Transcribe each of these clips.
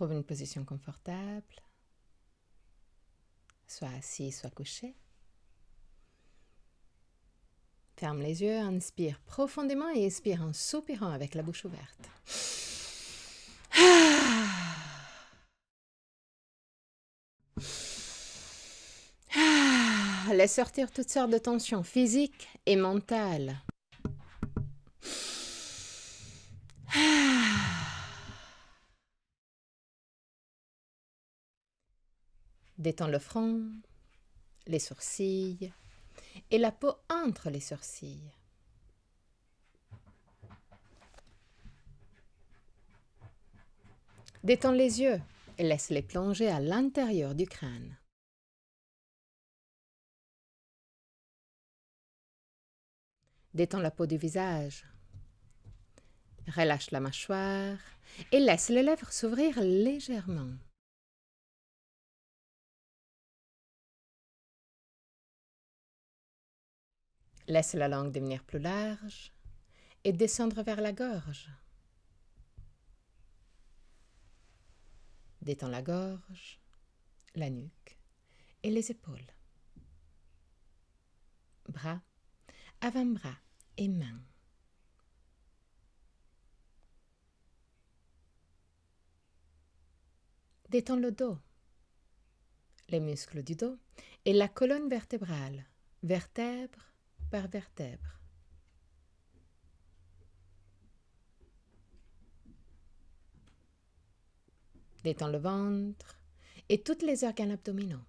Trouve une position confortable, soit assis, soit couché. Ferme les yeux, inspire profondément et expire en soupirant avec la bouche ouverte. Laisse sortir toutes sortes de tensions physiques et mentales. Détends le front, les sourcils et la peau entre les sourcils. Détends les yeux et laisse-les plonger à l'intérieur du crâne. Détends la peau du visage. Relâche la mâchoire et laisse les lèvres s'ouvrir légèrement. Laisse la langue devenir plus large et descendre vers la gorge. Détends la gorge, la nuque et les épaules. Bras, avant-bras et mains. Détends le dos, les muscles du dos et la colonne vertébrale, vertèbre par vertèbre. Détends le ventre et tous les organes abdominaux.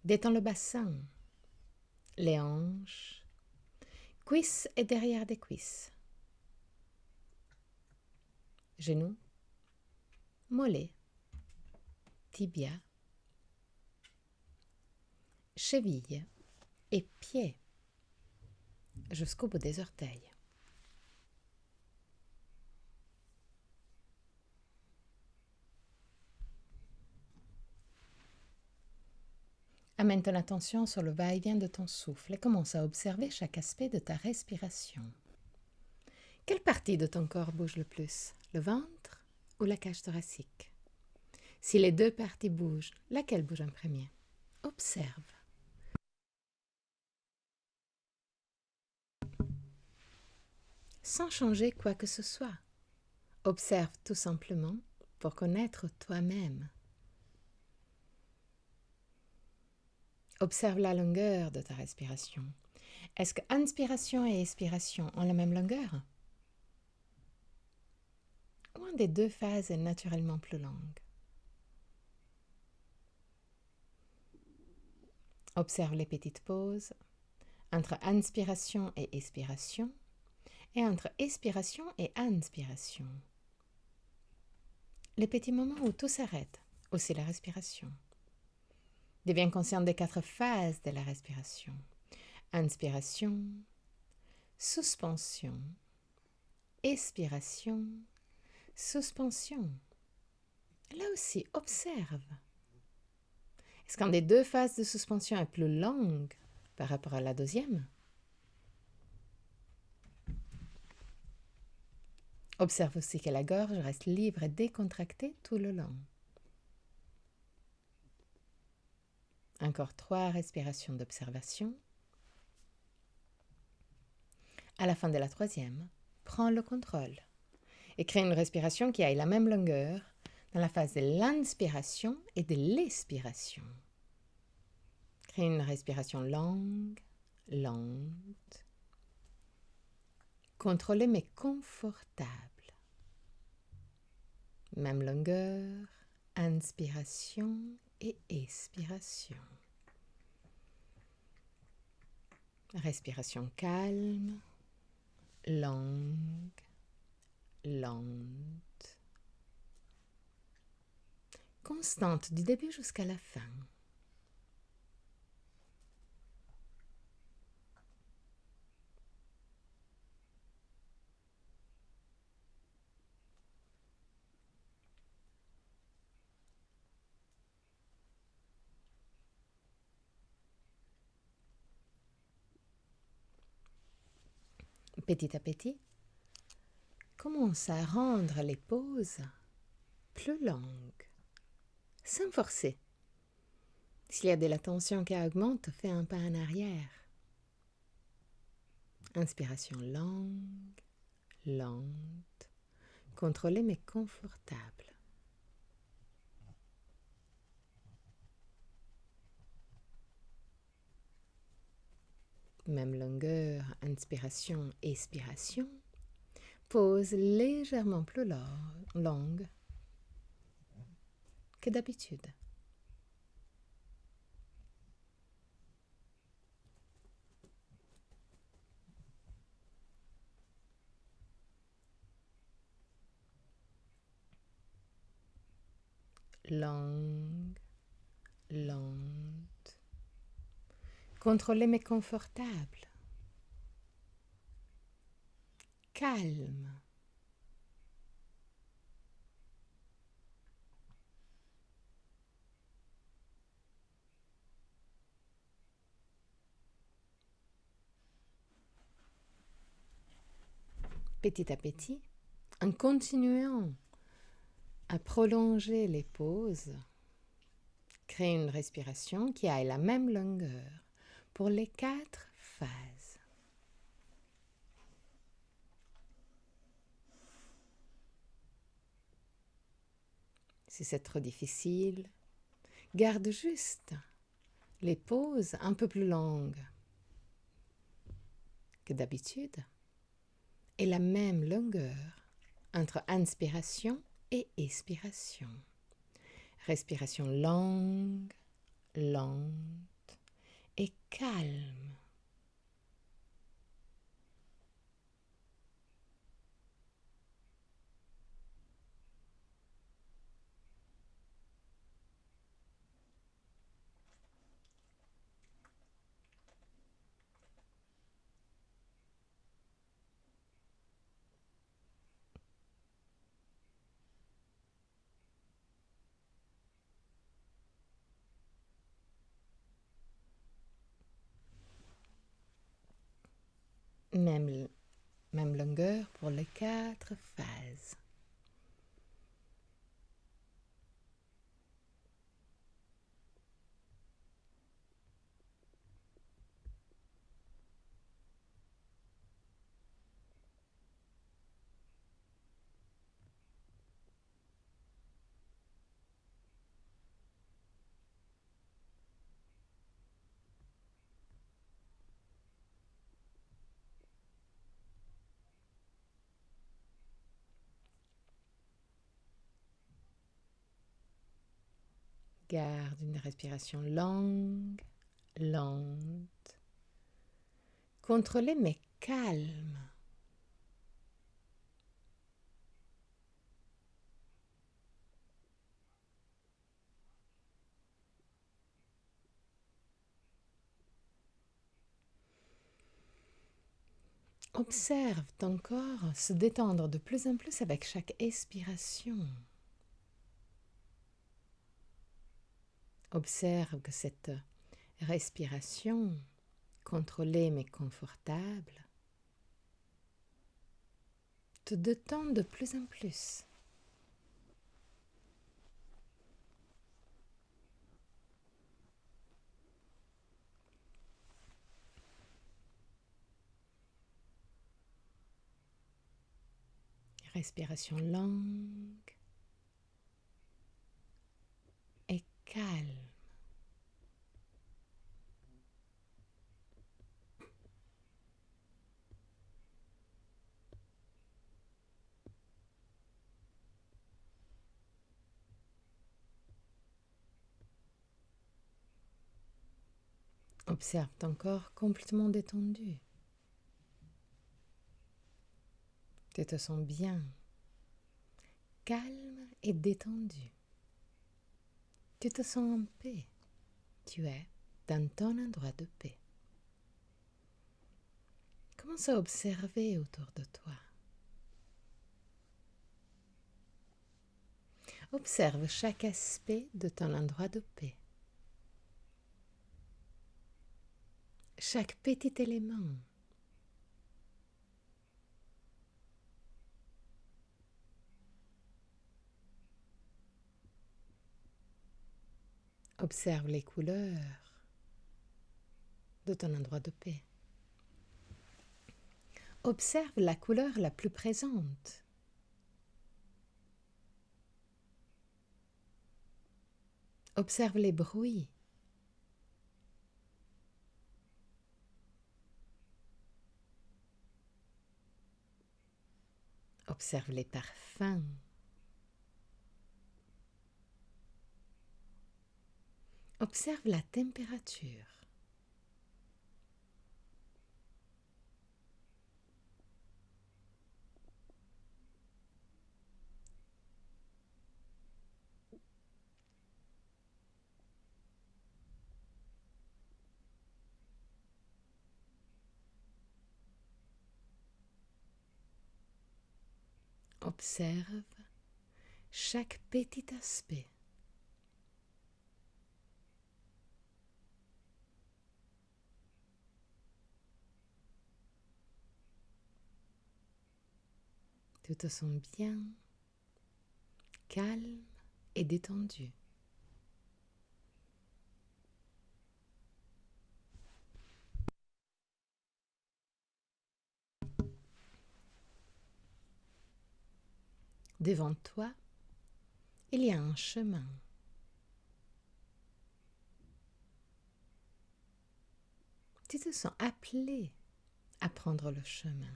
Détends le bassin, les hanches, cuisses et derrière des cuisses. Genoux, mollets, tibia, chevilles et pieds jusqu'au bout des orteils. Amène ton attention sur le va-et-vient de ton souffle et commence à observer chaque aspect de ta respiration. Quelle partie de ton corps bouge le plus, le ventre ou la cage thoracique? Si les deux parties bougent, laquelle bouge en premier? Observe. Sans changer quoi que ce soit. Observe tout simplement pour connaître toi-même. Observe la longueur de ta respiration. Est-ce que inspiration et expiration ont la même longueur? Ou une des deux phases est naturellement plus longue? Observe les petites pauses entre inspiration et expiration et entre expiration et inspiration. Les petits moments où tout s'arrête, aussi la respiration. Deviens conscient des 4 phases de la respiration. Inspiration, suspension, expiration, suspension. Là aussi, observe. Est-ce qu'une des deux phases de suspension est plus longue par rapport à la deuxième? Observe aussi que la gorge reste libre et décontractée tout le long. Encore 3 respirations d'observation. À la fin de la 3e, prends le contrôle et crée une respiration qui ait la même longueur dans la phase de l'inspiration et de l'expiration. Crée une respiration longue, lente, contrôlée mais confortable. Même longueur, inspiration et expiration. Respiration calme, longue, lente, constante du début jusqu'à la fin. Petit à petit, commence à rendre les pauses plus longues, sans forcer. S'il y a de la tension qui augmente, fais un pas en arrière. Inspiration longue, lente, contrôlée mais confortable. Même longueur, inspiration, expiration. Pause légèrement plus longue que d'habitude. Longue, lente, contrôlée mais confortable. Calme. Petit à petit, en continuant à prolonger les pauses, crée une respiration qui ait la même longueur pour les 4 phases. Si c'est trop difficile, garde juste les pauses un peu plus longues que d'habitude et la même longueur entre inspiration et expiration. Respiration longue, lente et calme. Même longueur pour les 4 phases. Garde une respiration longue, lente, contrôlée mais calme. Observe ton corps se détendre de plus en plus avec chaque expiration. Observe que cette respiration, contrôlée mais confortable, te détend de plus en plus. Respiration longue et calme. Observe ton corps complètement détendu. Tu te sens bien, calme et détendu. Tu te sens en paix. Tu es dans ton endroit de paix. Commence à observer autour de toi. Observe chaque aspect de ton endroit de paix. Chaque petit élément. Observe les couleurs de ton endroit de paix. Observe la couleur la plus présente. Observe les bruits. Observe les parfums. Observe la température. Observe chaque petit aspect. Tu te sens bien, calme et détendu. Devant toi, il y a un chemin. Tu te sens appelé à prendre le chemin.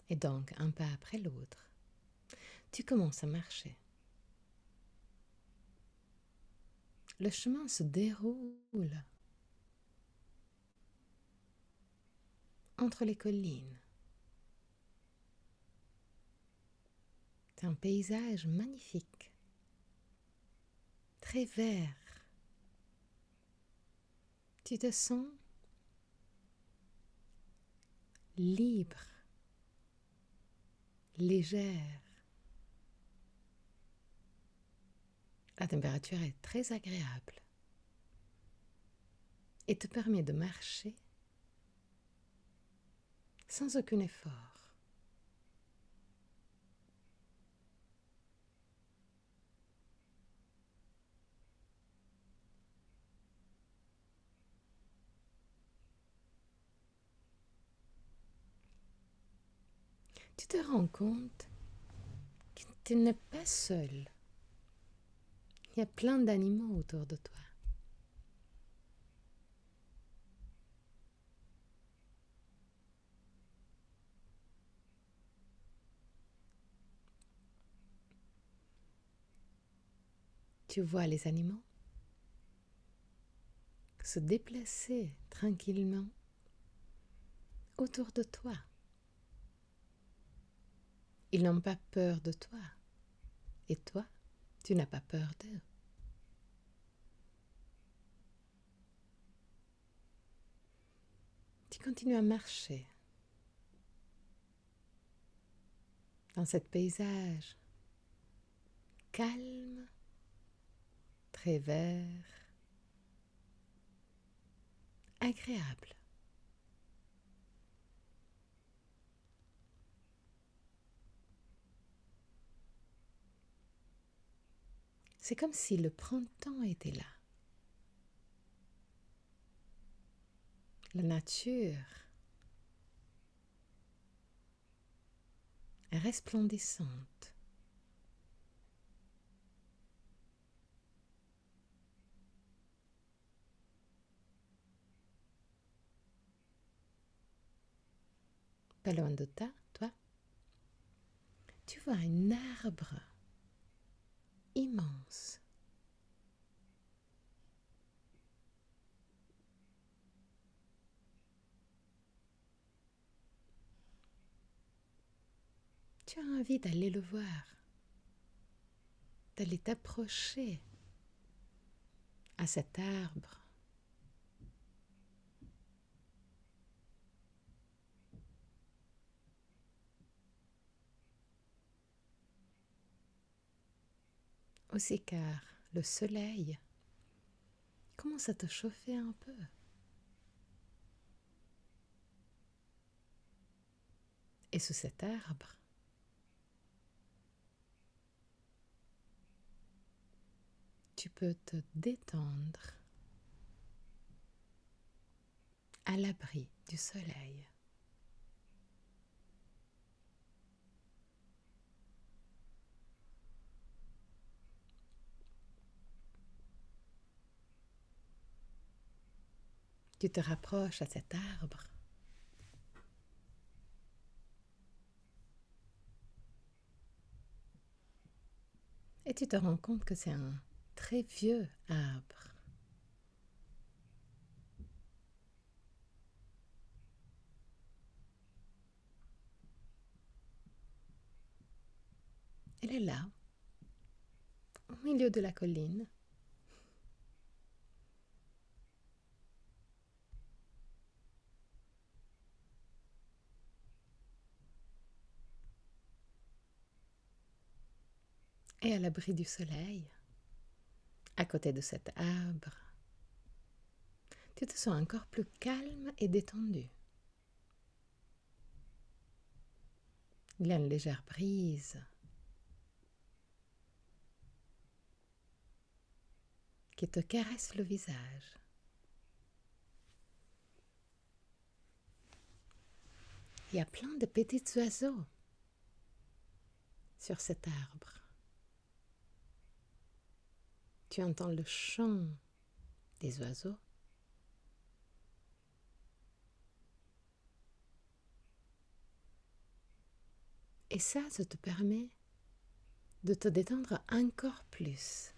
Et donc, un pas après l'autre, tu commences à marcher. Le chemin se déroule entre les collines. C'est un paysage magnifique, très vert. Tu te sens libre, légère. La température est très agréable et te permet de marcher sans aucun effort. Tu te rends compte que tu n'es pas seul. Il y a plein d'animaux autour de toi. Tu vois les animaux se déplacer tranquillement autour de toi. Ils n'ont pas peur de toi. Et toi, tu n'as pas peur d'eux. Tu continues à marcher dans ce paysage calme, très vert, agréable. C'est comme si le printemps était là. La nature est resplendissante. Pas loin de toi, tu vois un arbre immense. Tu as envie d'aller le voir, d'aller t'approcher à cet arbre. Aussi car le soleil commence à te chauffer un peu. Et sous cet arbre, tu peux te détendre à l'abri du soleil. Tu te rapproches à cet arbre et tu te rends compte que c'est un très vieux arbre. Il est là, au milieu de la colline. Et à l'abri du soleil, à côté de cet arbre, tu te sens encore plus calme et détendu. Il y a une légère brise qui te caresse le visage. Il y a plein de petits oiseaux sur cet arbre. Tu entends le chant des oiseaux. Et ça te permet de te détendre encore plus.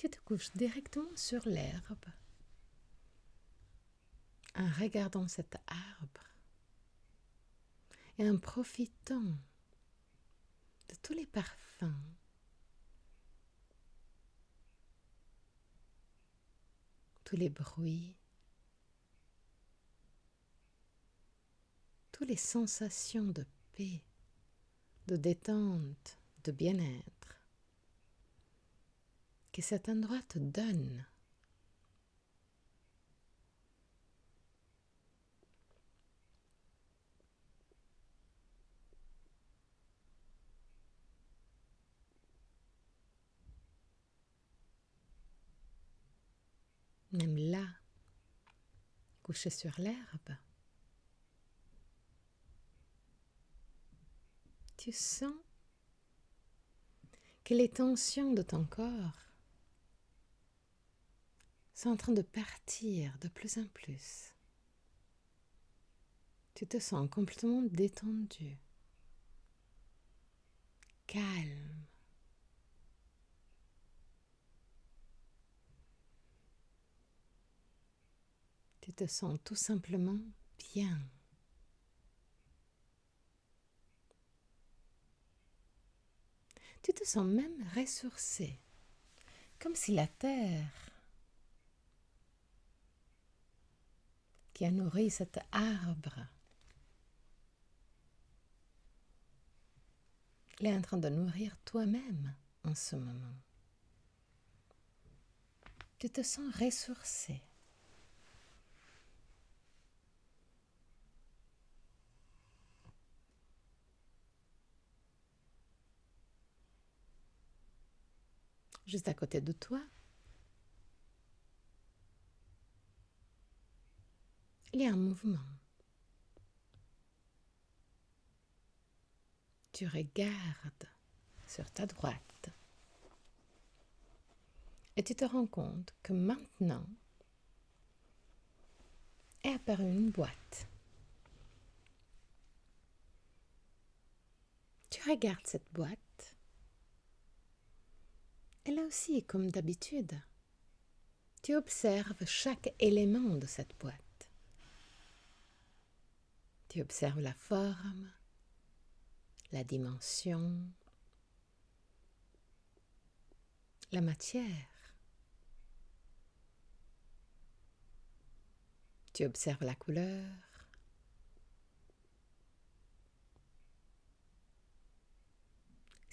Tu te couches directement sur l'herbe en regardant cet arbre et en profitant de tous les parfums, tous les bruits, toutes les sensations de paix, de détente, de bien-être que cet endroit te donne. Même là, couché sur l'herbe, tu sens que les tensions de ton corps sont en train de partir de plus en plus. Tu te sens complètement détendu, calme. Tu te sens tout simplement bien. Tu te sens même ressourcé, comme si la terre qui a nourri cet arbre est en train de nourrir toi-même en ce moment. Tu te sens ressourcé. Juste à côté de toi, il y a un mouvement. Tu regardes sur ta droite et tu te rends compte que maintenant est apparue une boîte. Tu regardes cette boîte et là aussi, comme d'habitude, tu observes chaque élément de cette boîte. Tu observes la forme, la dimension, la matière. Tu observes la couleur.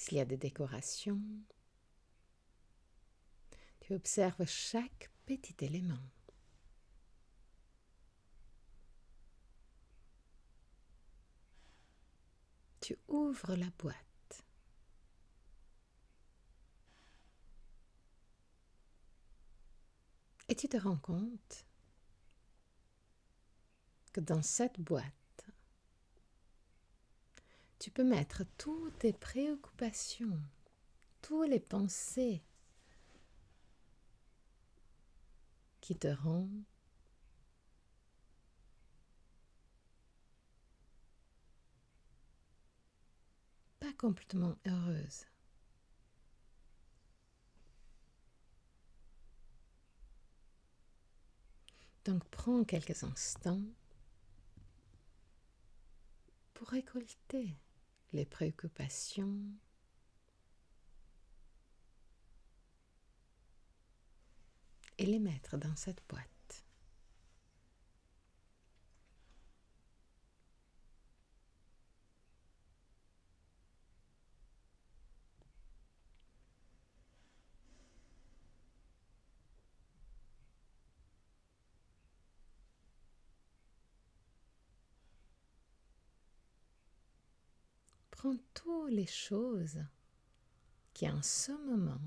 S'il y a des décorations, tu observes chaque petit élément. Tu ouvres la boîte. Et tu te rends compte que dans cette boîte, tu peux mettre toutes tes préoccupations, toutes les pensées qui te rendent pas complètement heureuse. Donc prends quelques instants pour récolter les préoccupations et les mettre dans cette boîte. Prends toutes les choses qui en ce moment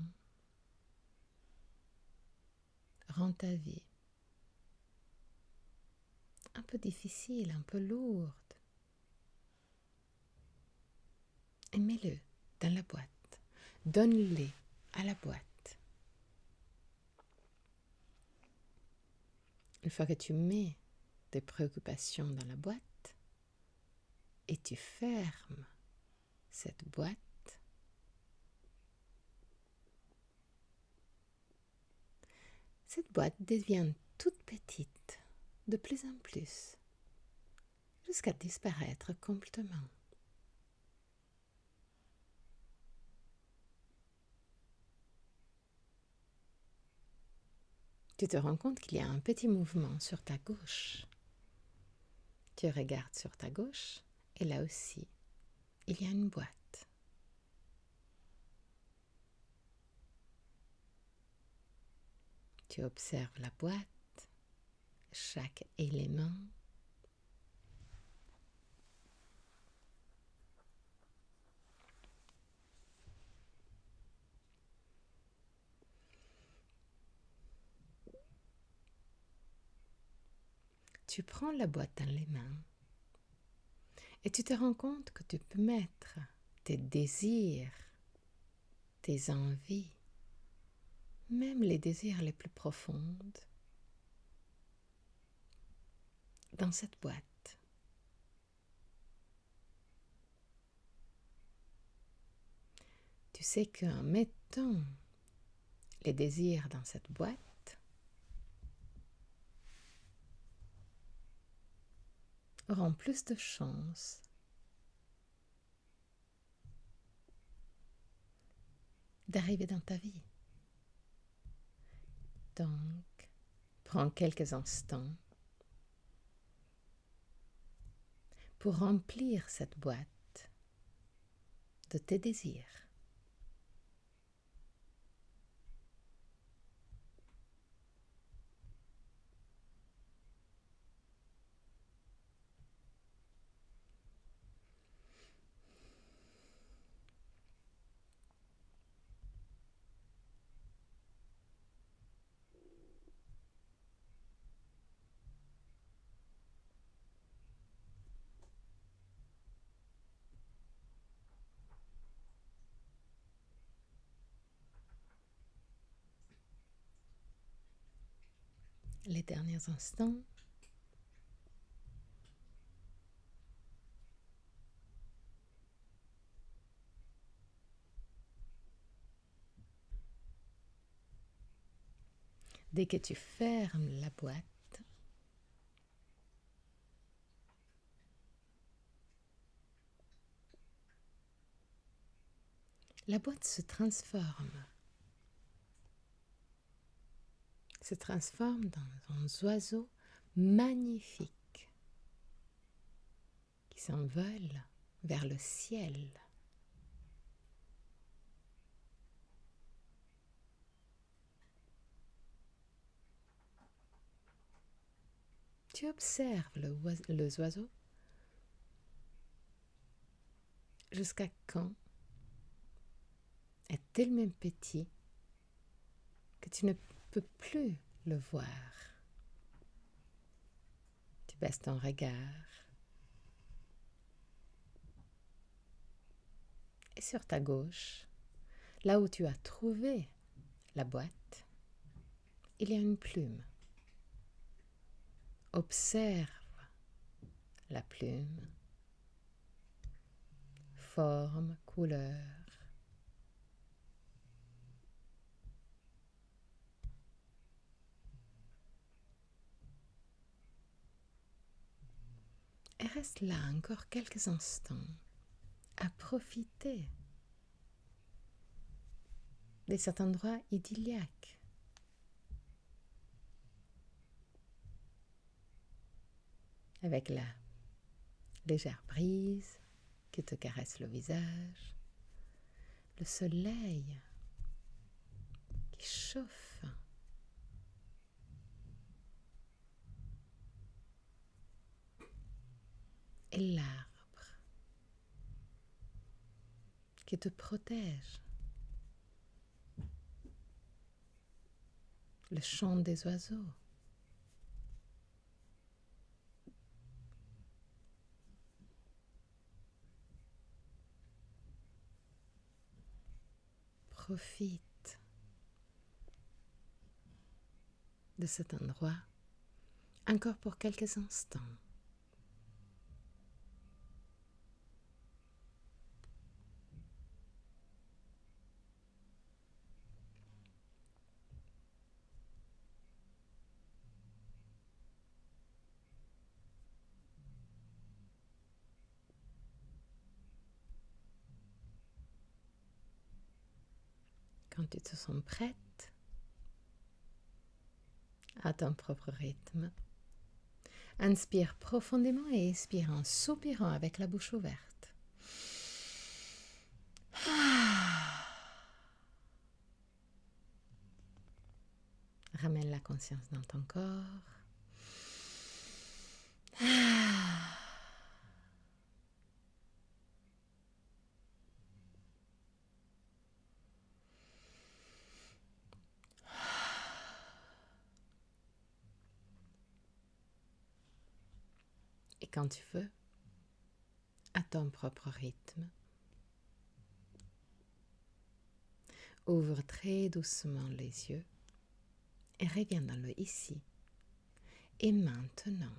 rendent ta vie un peu difficile, un peu lourde, et mets-le dans la boîte. Donne-les à la boîte. Une fois que tu mets tes préoccupations dans la boîte et tu fermes cette boîte, cette boîte devient toute petite, de plus en plus, jusqu'à disparaître complètement. Tu te rends compte qu'il y a un petit mouvement sur ta gauche. Tu regardes sur ta gauche et là aussi, il y a une boîte. Tu observes la boîte, chaque élément. Tu prends la boîte dans les mains et tu te rends compte que tu peux mettre tes désirs, tes envies, même les désirs les plus profonds, dans cette boîte. Tu sais qu'en mettant les désirs dans cette boîte, auront plus de chances d'arriver dans ta vie. Donc, prends quelques instants pour remplir cette boîte de tes désirs. Les derniers instants, dès que tu fermes la boîte, la boîte se transforme dans un oiseau magnifique qui s'envole vers le ciel. Tu observes les oiseaux jusqu'à quand est tellement petit que tu ne peux plus le voir. Tu baisses ton regard et sur ta gauche, là où tu as trouvé la boîte, il y a une plume. Observe la plume, forme, couleur. Et reste là encore quelques instants à profiter de cet endroit idyllique. Avec la légère brise qui te caresse le visage, le soleil qui chauffe, et l'arbre qui te protège, le chant des oiseaux. Profite de cet endroit encore pour quelques instants. Quand tu te sens prête, à ton propre rythme, inspire profondément et expire en soupirant avec la bouche ouverte. Ramène la conscience dans ton corps. Et quand tu veux, à ton propre rythme, ouvre très doucement les yeux et reviens dans le ici et maintenant.